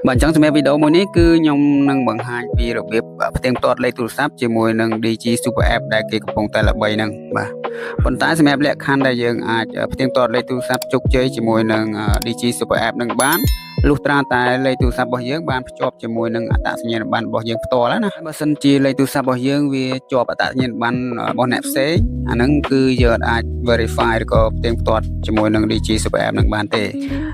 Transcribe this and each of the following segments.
Bạn chẳng xem video mới ní cứ nhông nâng bằng hai vì rồi biếtផ្ទៀងផ្ទាត់លេខទូរស័ព្ទជាមួយនឹង DG Super App ដែលគេកំពុងតែល្បីហ្នឹងបាទប៉ុន្តែសម្រាប់លក្ខខណ្ឌដែលយើងអាចផ្ទៀងផ្ទាត់លេខទូរស័ព្ទជោគជ័យជាមួយនឹង DG Super App នឹងបានលុះត្រាតែលេខទូរស័ព្ទរបស់យើងបានភ្ជាប់ជាមួយនឹងអត្តសញ្ញាណប័ណ្ណរបស់យើងផ្ទាល់ណាបើសិនជាលេខទូរស័ព្ទរបស់យើងវាជាប់អត្តសញ្ញាណប័ណ្ណរបស់អ្នកផ្សេងអាហ្នឹងគឺយើងអាច verify ឬក៏ផ្ទៀងផ្ទាត់ជាមួយនឹង DG Super App នឹងបានទេ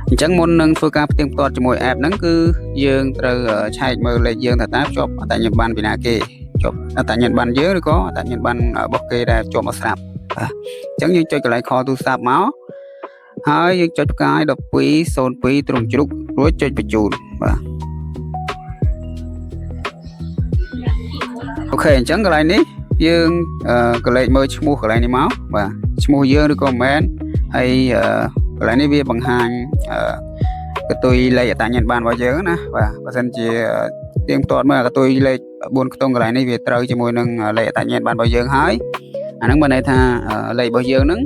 អញ្ចឹងមុននឹងធ្វើការផ្ទៀងផ្ទាត់ជាមួយ app ហ្នឹងគឺយើងត្រូវឆែកមើលលេខយើងថាតើភ្ជាប់អត្តសញ្ញាណប័ណ្ណពីណាគេជាប់អត្តសញ្ញាណប័ណ្ណយើងឬក៏អត្តសញ្ញាណប័ណ្ណរបស់គេដែលជាប់មកស្រាប់បាទអញ្ចឹងយើងចុចកន្លែងខលទូរស័ព្ទមកហើយយើងចុចផ្កាយ1202ត្រង់ជ្រូករួចចុចបញ្ជូនបាទអូខេអញ្ចឹងកន្លែងនេះយើងកលេចមើលឈ្មោះកន្លែងនេះមកបាទឈ្មោះយើងឬក៏មិនមែនហើយកន្លែងនេះវាបង្ហាញកតុយលេខអត្តសញ្ញាណប័ណ្ណរបស់យើងណាបាទបើសិនជាទៀងទាត់មើលកតុយលេខ4ខ្ទង់កន្លែងនេះវាត្រូវជាមួយនឹងលេខអត្តសញ្ញាណប័ណ្ណរបស់យើងហើយអាហ្នឹងបានន័យថាលេខរបស់យើងហ្នឹង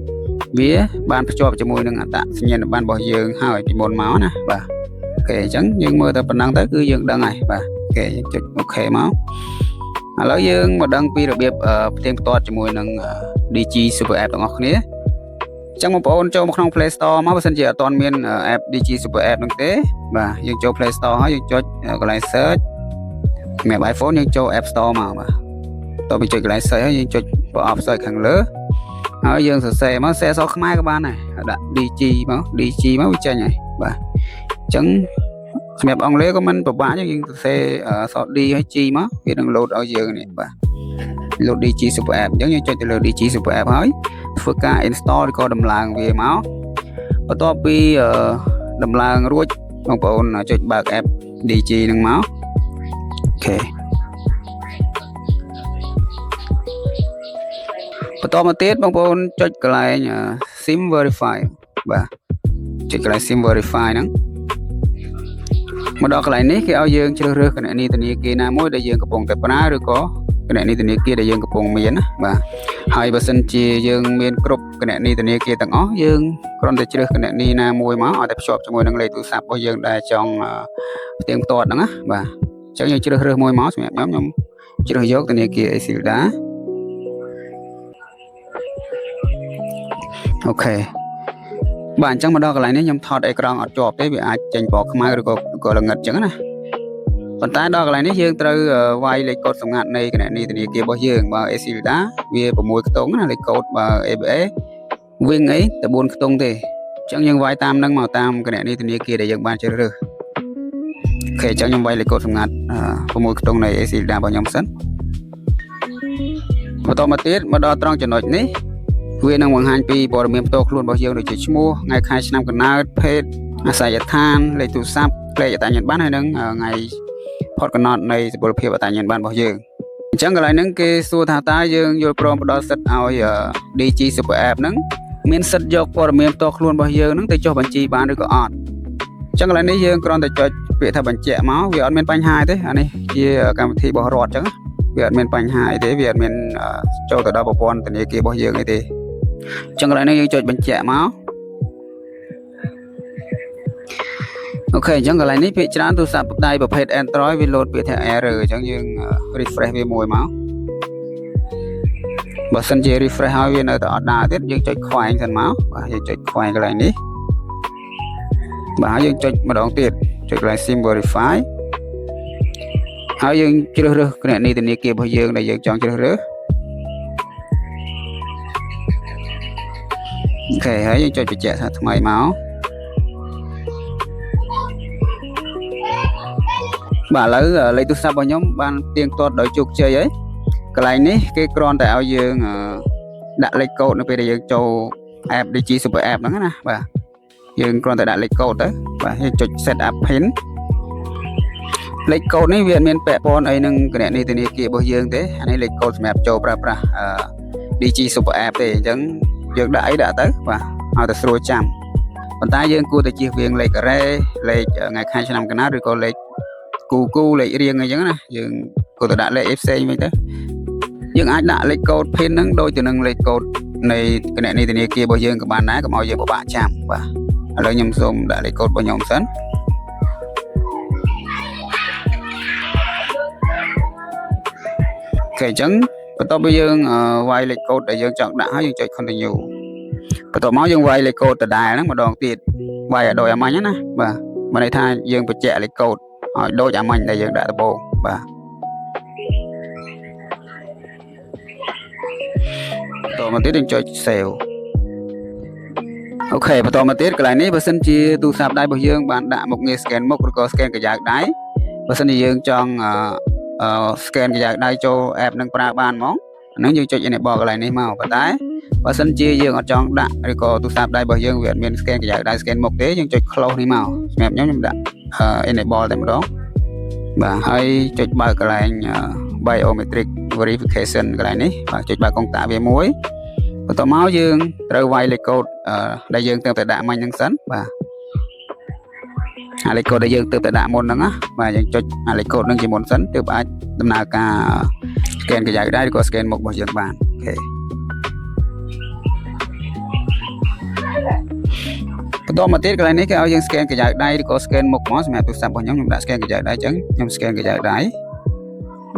វាបានភ្ជាប់ជាមួយនឹងអត្តសញ្ញាណប័ណ្ណរបស់យើងហើយពីមុនមកណាបាទអូខេអញ្ចឹងយើងមើលតែប៉ុណ្ណឹងទៅគឺយើងដឹងហើយបាទអូខេយើងចុចអូខេមកឥឡូវយើងមកដឹងពីរបៀបផ្ទៀងផ្ទាត់ជាមួយនឹង DG Super App ទាំងអស់គ្នាចឹងបងប្អូនចូលមកក្នុង Play Store មកបើសិនជាអត់ទាន់មាន app DG Super App ហ្នឹងទេបាទយើងចូល Play Store ហើយយើងចុចកន្លែង search សម្រាប់ iPhone យើងចូល App Store មកបាទតោះពីចុចកន្លែង search ហើយយើងចុចប្រអប់ search ខាងលើហើយយើងសរសេរមកសរសេរខ្មែរក៏បានដែរដាក់ DG មក DG មកវាចេញហើយបាទអញ្ចឹងសម្រាប់អង់គ្លេសក៏មិនពិបាកទេយើងសរសេរអក្សរ D ហើយ G មកវានឹង load ឲ្យយើងនេះបាទ load DG Super App អញ្ចឹងយើងចុចទៅលើ DG Super App ហើយធ្វើការ install ឬក៏ដំឡើងវាមកបន្ទាប់ពីដំឡើងរួចបងប្អូនចុចបើក app DG ហ្នឹងមកអូខេបន្តមកទៀតបងប្អូនចុចកន្លែង SIM verify បាទចុចកន្លែង SIM verify ហ្នឹងមកដល់កន្លែងនេះគេឲ្យយើងជ្រើសរើសគណនីធនាគារណាមួយដែលយើងកំពុងតែប្រើឬក៏គណនីធនាគារដែលយើងកំពុងមានណាបាទហើយបើសិនជាយើងមានគ្រប់គណនីធនាគារទាំងអស់យើងគ្រាន់តែជ្រើសគណនីណាមួយមកឲ្យតែភ្ជាប់ជាមួយនឹងលេខទូរស័ព្ទរបស់យើងដែលចង់ផ្ទៀងផ្ទាត់ហ្នឹងណាបាទអញ្ចឹងយើងជ្រើសរើសមួយមកសម្រាប់ខ្ញុំជ្រើសយកធនាគារ Exilda អូខេបាទអញ្ចឹងមកដល់កន្លែងនេះខ្ញុំថតអេក្រង់អត់ជាប់ទេវាអាចចេញពណ៌ខ្មៅឬក៏ល្ងិតអញ្ចឹងណាប៉ុន្តែដល់កន្លែងនេះយើងត្រូវវាយលេខកូដសម្ងាត់នៃគណនីធនាគាររបស់យើងបើ Exilda វា6ខ្ទង់ណាលេខកូដបើ ABA វិញអីតែ4ខ្ទង់ទេអញ្ចឹងយើងវាយតាមនឹងមកតាមគណនីធនាគារដែលយើងបានជ្រើសរើសអូខេអញ្ចឹងខ្ញុំវាយលេខកូដសម្ងាត់6ខ្ទង់នៃ Exilda របស់ខ្ញុំសិនបន្តមកទៀតមកដល់ត្រង់ចំណុចនេះវានឹងបង្ហាញពីព័ត៌មានផ្ទាល់ខ្លួនរបស់យើងដូចជាឈ្មោះថ្ងៃខែឆ្នាំកំណើតភេទអាសយដ្ឋានលេខទូរស័ព្ទលេខអត្តសញ្ញាណប័ណ្ណហើយនឹងថ្ងៃផុតកំណត់នៃសុពលភាពអត្តសញ្ញាណប័ណ្ណរបស់យើងអញ្ចឹងកន្លែងហ្នឹងគេសួរថាតើយើងយល់ព្រមផ្ដល់សិទ្ធិឲ្យ DG Super App ហ្នឹងមានសិទ្ធិយកព័ត៌មានផ្ទាល់ខ្លួនរបស់យើងហ្នឹងទៅចុះបញ្ជីបានឬក៏អត់អញ្ចឹងកន្លែងនេះយើងគ្រាន់តែចុចពាក្យថាបញ្ជាក់មកវាអត់មានបញ្ហាទេអានេះជាកម្មវិធីរបស់រដ្ឋអញ្ចឹងវាអត់មានបញ្ហាអីទេវាអត់មានចូលទៅដល់ប្រព័ន្ធធនាគាររបស់យើងអីទេអញ្ចឹងកន្លែងនេះយើងចុចបញ្ជាក់មកអូខេអញ្ចឹងកន្លែងនេះភាគច្រើនទូរស័ព្ទដៃប្រភេទ Android វា load ពាក្យថា error អញ្ចឹងយើង refresh វាមួយមកបើសិនជា refresh ហើយវានៅតែអត់ដើរទៀតយើងចុចខ្វែងសិនមកបាទយើងចុចខ្វែងកន្លែងនេះបាទយើងចុចម្ដងទៀតចុចកន្លែង SIM verify ហើយយើងជ្រើសរើសគណនីធនាគាររបស់យើងដែលយើងចង់ជ្រើសរើសអូខេហើយយើងចុចបញ្ជាក់ថាថ្មីមកបាទឥឡូវលេខទូរស័ព្ទរបស់ខ្ញុំបានទៀងទាត់ដោយជោគជ័យហើយកន្លែងនេះគេគ្រាន់តែឲ្យយើងដាក់លេខកូដនៅពេលដែលយើងចូល app DG Super App ហ្នឹងណាបាទយើងគ្រាន់តែដាក់លេខកូដទៅបាទយើងចុច set up pin លេខកូដនេះវាអត់មានពាក់ព័ន្ធអីនឹងគណនីធនាគាររបស់យើងទេអានេះលេខកូដសម្រាប់ចូលប្រើប្រាស់ DG Super App ទេអញ្ចឹងយើងដាក់អីដាក់ទៅបាទឲ្យតែស្រួលចាំប៉ុន្តែយើងគួរតែជៀសវាងលេខការ៉េលេខថ្ងៃខែឆ្នាំកំណើតឬក៏លេខគូលេខរៀងអីចឹងណាយើងគួរតែដាក់លេខអីផ្សេងវិញទៅយើងអាចដាក់លេខកូដ PIN ហ្នឹងដូចទៅនឹងលេខកូដនៃគណនីធនាគាររបស់យើងក៏បានដែរកុំឲ្យយើងពិបាកចាំបាទឥឡូវខ្ញុំសូមដាក់លេខកូដរបស់ខ្ញុំសិន គេអញ្ចឹងបន្ទាប់ពីយើងវាយលេខកូដដែលយើងចង់ដាក់ហើយយើងចុច continue បន្ទាប់មកយើងវាយលេខកូដដដែលហ្នឹងម្ដងទៀតវាយឲ្យដូចអាមិញណាបាទមានន័យថាយើងបញ្ជាក់លេខកូដឲ្យដូចអាមិញដែលយើងដាក់ដំបូងបាទបន្តមកទៀតយើងចុច save អូខេបន្តមកទៀតកន្លែងនេះបើសិនជាទូរស័ព្ទដៃរបស់យើងបានដាក់មុខងារ scan មុខឬក៏ scan កាយ៉ៅដៃបើសិនជាយើងចង់scan កាយ៉ៅដៃចូល app នឹងប្រើបានហ្មងហ្នឹងយើងចុច enable កន្លែងនេះមកប៉ុន្តែបើសិនជាយើងអត់ចង់ដាក់ឬក៏ទូរស័ព្ទដៃរបស់យើងវាអត់មាន scan កាយ៉ៅដៃ scan មុខទេយើងចុច close នេះមកសម្រាប់ខ្ញុំដាក់ enable តែម្ដងបាទហើយចុចបើកកន្លែង biometric verification កន្លែងនេះបាទចុចបើកកុងតាវាមួយបន្តមកយើងត្រូវវាយលេខកូដដែលយើងទើបតែដាក់មិញហ្នឹងសិនបាទលេខកូដដែលយើងទើបតែដាក់មុនហ្នឹងណាបាទយើងចុចលេខកូដហ្នឹងជាមុនសិនទើបអាចដំណើរការ scan កាយ៉ៅដៃឬក៏ scan មុខរបស់យើងបានអូខេបន្តមកទៀតកន្លែងនេះគេឲ្យយើង scan កាយ៉ៅដៃឬក៏ scan មុខមកសម្រាប់ទូរស័ព្ទរបស់ខ្ញុំដាក់ scan កាយ៉ៅដៃអញ្ចឹងខ្ញុំ scan កាយ៉ៅដៃ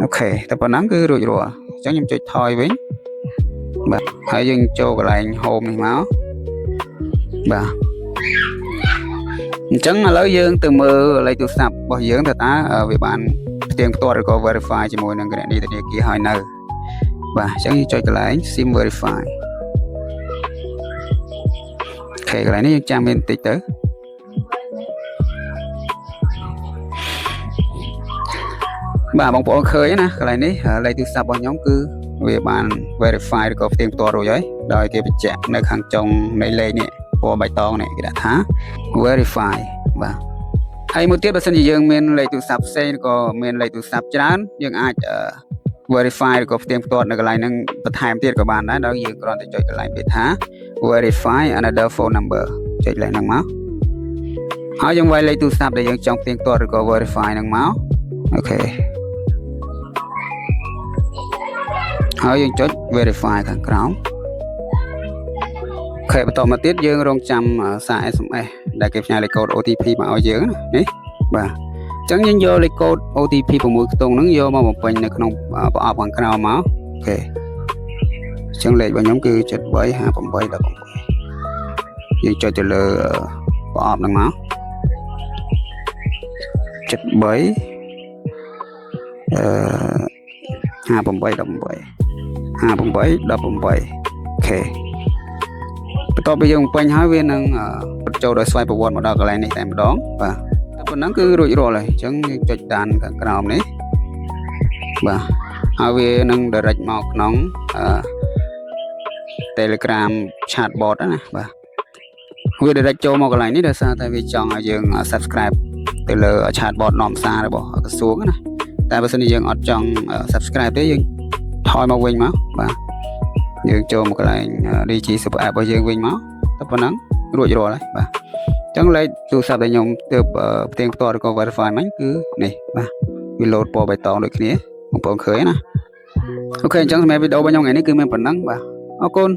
អូខេតែប៉ុណ្ណឹងគឺរួចរាល់អញ្ចឹងខ្ញុំចុចថយវិញបាទហើយយើងចូលកន្លែង home នេះមកបាទអញ្ចឹងឥឡូវយើងទៅមើលលេខទូរស័ព្ទរបស់យើងថាតើវាបានផ្ទៀងផ្ទាត់ឬក៏ verify ជាមួយនឹងគណនីធនាគារហើយនៅបាទអញ្ចឹងយើងចុចកន្លែង sim verify អូខេកន្លែងនេះយើងចាំមានបន្តិចទៅបាទបងប្អូនឃើញណាកន្លែងនេះលេខទូរស័ព្ទរបស់ខ្ញុំគឺវាបាន verify ឬក៏ផ្ទៀងផ្ទាត់រួចហើយដោយគេបញ្ជាក់នៅខាងចុងនៃលេខនេះពណ៌បៃតងនេះគេដាក់ថា verify បាទហើយមួយទៀតបើសិនជាយើងមានលេខទូរស័ព្ទផ្សេងឬក៏មានលេខទូរស័ព្ទច្រើនយើងអាច verify ឬក៏ផ្ទៀងផ្ទាត់នៅកន្លែងហ្នឹងបន្ថែមទៀតក៏បានដែរដោយយើងគ្រាន់តែចុចកន្លែងពាក្យថា verify another phone number ចុចលេខហ្នឹងមកហើយយើងវាយលេខទូរស័ព្ទដែលយើងចង់ផ្ទៀងផ្ទាត់ឬក៏ verify ហ្នឹងមកអូខេហើយយើងចុច verify ខាងក្រោមអូខេបន្តមកទៀតយើងរងចាំសារ SMS ដែលគេផ្ញើលេខកូដ OTP មកឲ្យយើងណានេះបាទអញ្ចឹងយើងយកលេខកូដ OTP 6ខ្ទង់ហ្នឹងយកមកបំពេញនៅក្នុងប្រអប់ខាងក្រោមមកអូខេអញ្ចឹងលេខរបស់ខ្ញុំគឺ735818យើងចុចទៅលើប្រអប់ហ្នឹងមក73 5818អូខេបន្ទាប់ពីយើងបំពេញហើយវានឹងចូលដោយស្វ័យប្រវត្តិមកដល់កន្លែងនេះតែម្ដងបាទតែប៉ុណ្ណឹងគឺរួចរាល់ហើយអញ្ចឹងយើងចុចដានខាងក្រោមនេះបាទហើយវានឹង direct មកក្នុង Telegram chatbot ណាបាទវា direct ចូលមកកន្លែងនេះដោយសារតែវាចង់ឲ្យយើង subscribe ទៅលើ chatbot នាំសាររបស់ក្រសួងណាតែបើសិនជាយើងអត់ចង់ subscribe ទេយើងថយមកវិញមកបាទយើងចូលមកកន្លែង Digi Super App របស់យើងវិញមកតែប៉ុណ្ណឹងរួចរាល់ហើយបាទអញ្ចឹងលេខទូរស័ព្ទដែលខ្ញុំទើបផ្ទៀងផ្ទាត់ឬក៏ verify មិញគឺនេះបាទវា load ពណ៌បៃតងដូចគ្នាបងប្អូនឃើញណាអូខេអញ្ចឹងសម្រាប់វីដេអូរបស់ខ្ញុំថ្ងៃនេះគឺមានប៉ុណ្ណឹងបាទអរគុណ